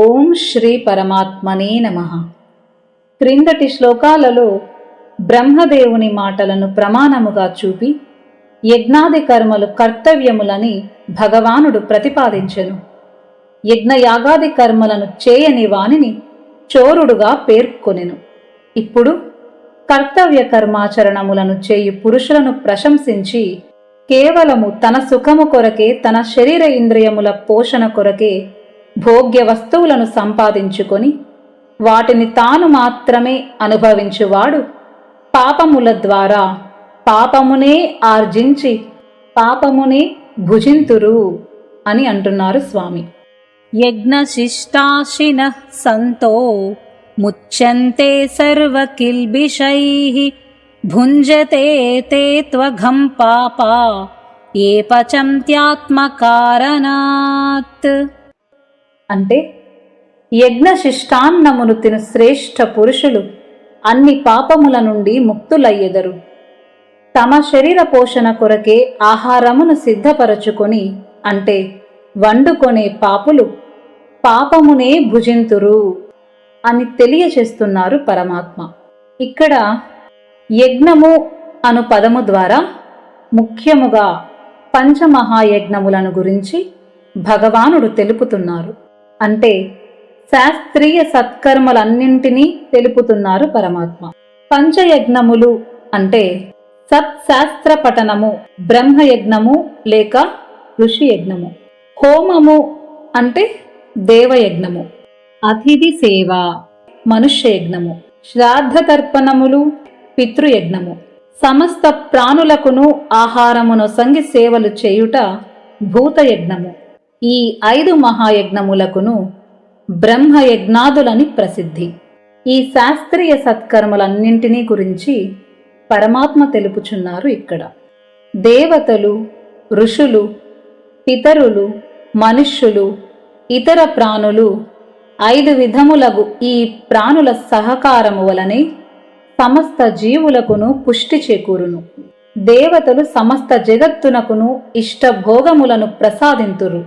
ఓం శ్రీ పరమాత్మనే నమః. క్రిందటి శ్లోకాలలో బ్రహ్మదేవుని మాటలను ప్రమాణముగా చూపి యజ్ఞాది కర్మలు కర్తవ్యములని భగవానుడు ప్రతిపాదించెను. యజ్ఞయాగాది కర్మలను చేయని వానిని చోరుడుగా పేర్కొనెను. ఇప్పుడు కర్తవ్య కర్మాచరణములను చేయు పురుషులను ప్రశంసించి కేవలము తన సుఖము కొరకే, తన శరీర ఇంద్రియముల పోషణ కొరకే భోగ్య వస్తువులను సంపాదించుకొని వాటిని తాను మాత్రమే అనుభవించువాడు పాపముల ద్వారా పాపమునే ఆర్జించి పాపమునే భుజింతురు అని అంటున్నారు స్వామి. యజ్ఞశిష్టాశినః సంతో ముచ్యంతే సర్వకిల్బిషైః భుంజతే తే త్వఘం పాపా ఏ పచంత్యాత్మకారణాత్. అంటే యజ్ఞశిష్టాన్నమును తిను శ్రేష్ఠ పురుషులు అన్ని పాపముల నుండి ముక్తులయ్యెదరు. తమ శరీర పోషణ కొరకే ఆహారమును సిద్ధపరచుకొని అంటే వండుకొనే పాపులు పాపమునే భుజింతురు అని తెలియచేస్తున్నారు పరమాత్మ. ఇక్కడ యజ్ఞము అను పదము ద్వారా ముఖ్యముగా పంచమహాయజ్ఞములను గురించి భగవానుడు తెలుపుతున్నారు. అంటే శాస్త్రీయ సత్కర్మలన్నింటినీ తెలుపుతున్నారు పరమాత్మ. పంచయజ్ఞములు అంటే సత్శాస్త్ర పఠనము, బ్రహ్మయజ్ఞము లేక ఋషి యజ్ఞము. హోమము అంటే దేవయజ్ఞము, అతిథి సేవ మనుష్యయజ్ఞము, శ్రాద్ధ తర్పణములు పితృయజ్ఞము, సమస్త ప్రాణులకును ఆహారమును సంగి సేవలు చేయుట భూతయజ్ఞము. ఈ 5 మహాయజ్ఞములకును బ్రహ్మయజ్ఞాదులని ప్రసిద్ధి. ఈ శాస్త్రీయ సత్కర్మలన్నింటినీ గురించి పరమాత్మ తెలుపుచున్నారు ఇక్కడ. దేవతలు, ఋషులు, పితరులు, మనుష్యులు, ఇతర ప్రాణులు 5 విధములగు ఈ ప్రాణుల సహకారము వలనే సమస్త జీవులకును పుష్టి చేకూరును. దేవతలు సమస్త జగత్తునకును ఇష్టభోగములను ప్రసాదింతురు.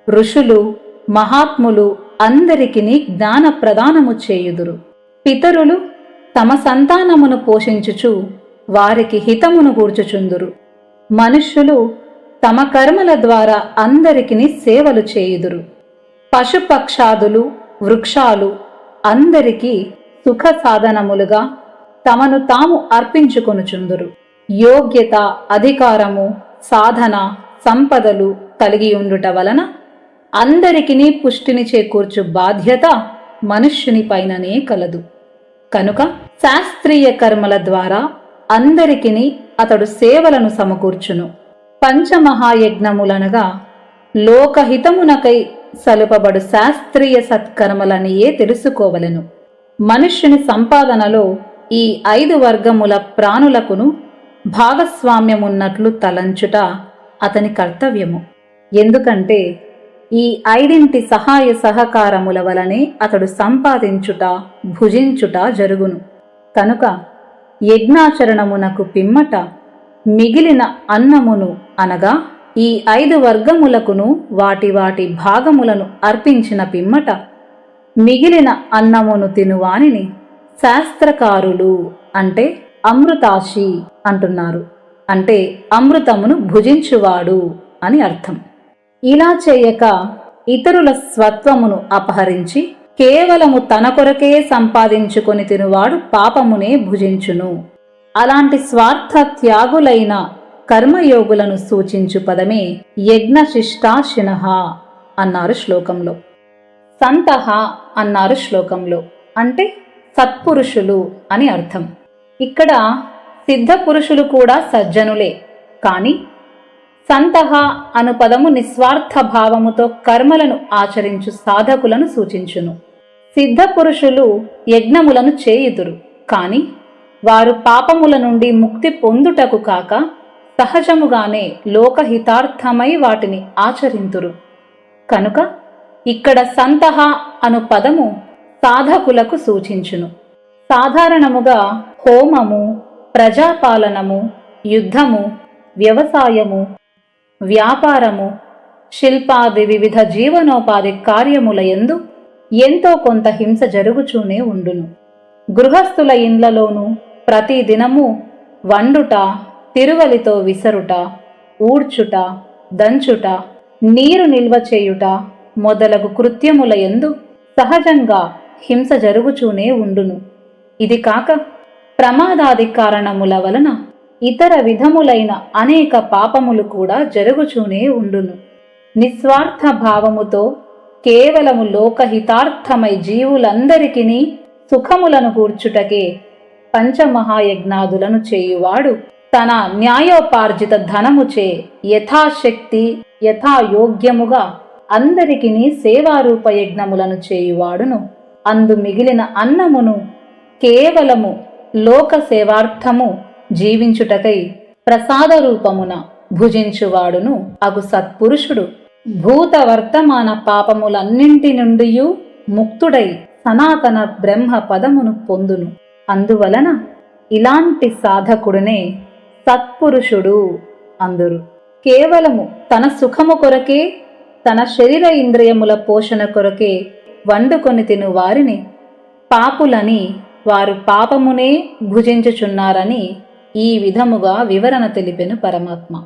ఋషులు, మహాత్ములు అందరికిని జ్ఞాన ప్రదానము చేయుదురు. పితరులు తమ సంతానమును పోషించుచు వారికి హితమును గూర్చుచుందురు. మనుష్యులు తమ కర్మల ద్వారా అందరికిని సేవలు చేయుదురు. పశుపక్షాదులు, వృక్షాలు అందరికీ సుఖ సాధనములుగా తమను తాము అర్పించుకొనుచుందురు. యోగ్యత, అధికారము, సాధన, సంపదలు కలిగి ఉండుట వలన అందరికిని పుష్టిని చేకూర్చు బాధ్యత మనుష్యుని పైననే కలదు. కనుక శాస్త్రీయ కర్మల ద్వారా అందరికిని అతడు సేవలను సమకూర్చును. పంచమహాయజ్ఞములనగా లోకహితమునకై సలుపబడు శాస్త్రీయ సత్కర్మలనియే తెలుసుకోవలెను. మనుష్యుని సంపాదనలో ఈ 5 వర్గముల ప్రాణులకును భాగస్వామ్యమున్నట్లు తలంచుట అతని కర్తవ్యము. ఎందుకంటే ఈ 5 సహాయ సహకారముల వలనే అతడు సంపాదించుట, భుజించుట జరుగును. కనుక యజ్ఞాచరణమునకు పిమ్మట మిగిలిన అన్నమును అనగా ఈ 5 వర్గములకును వాటి వాటి భాగములను అర్పించిన పిమ్మట మిగిలిన అన్నమును తినువానిని శాస్త్రకారులు అంటే అమృతాశి అంటున్నారు. అంటే అమృతమును భుజించువాడు అని అర్థం. ఇలా చేయక ఇతరుల స్వత్వమును అపహరించి కేవలము తన కొరకే సంపాదించుకొని తినువాడు పాపమునే భుజించును. అలాంటి స్వార్థ త్యాగులైన కర్మయోగులను సూచించు పదమే యజ్ఞశిష్టాశినః అన్నారు శ్లోకంలో. సంతః అన్నారు శ్లోకంలో. అంటే సత్పురుషులు అని అర్థం. ఇక్కడ సిద్ధ పురుషులు కూడా సజ్జనులే. కాని సంతః అను పదము నిస్వార్థ భావముతో కర్మలను ఆచరించు సాధకులను సూచించును. సిద్ధ పురుషులు యజ్ఞములను చేయుదురు. కాని వారు పాపముల నుండి ముక్తి పొందుటకు కాక సహజముగానే లోకహితార్థమై వాటిని ఆచరింతురు. కనుక ఇక్కడ సంతః అను పదము సాధకులకు సూచించును. సాధారణముగా హోమము, ప్రజాపాలనము, యుద్ధము, వ్యవసాయము, వ్యాపారము, శిల్పాది వివిధ జీవనోపాధి కార్యముల యందు ఎంతో కొంత హింస జరుగుచూనే ఉండును. గృహస్థుల ఇండ్లలోనూ ప్రతి దినము వండుట, తిరువలితో విసరుట, ఊడ్చుట, దంచుట, నీరు నిల్వ చేయుట మొదలగు కృత్యముల యందు సహజంగా హింస జరుగుచూనే ఉండును. ఇది కాక ప్రమాదాది కారణముల వలన ఇతర విధములైన అనేక పాపములు కూడా జరుగుచూనే ఉండును. నిస్వార్థ భావముతో కేవలము లోకహితార్థమై జీవులందరికీ సుఖములను కూర్చుటకే పంచమహాయజ్ఞాదులను చేయువాడు తన న్యాయోపార్జిత ధనముచే యథాశక్తి యథాయోగ్యముగా అందరికీ సేవారూప యజ్ఞములను చేయువాడును. అందు మిగిలిన అన్నమును కేవలము లోక సేవార్థము జీవించుటకై ప్రసాద రూపమున భుజించువాడును అగు సత్పురుషుడు భూత వర్తమాన పాపములన్నింటి నుండి ముక్తుడై సనాతన బ్రహ్మ పదమును పొందును. అందువలన ఇలాంటి సాధకుడునే సత్పురుషుడు అందురు. కేవలము తన సుఖము కొరకే, తన శరీర ఇంద్రియముల పోషణ కొరకే వండుకొని తిను వారిని పాపులని, వారు పాపమునే భుజించుచున్నారని ఈ విధముగా వివరణ తెలిపెను పరమాత్మ.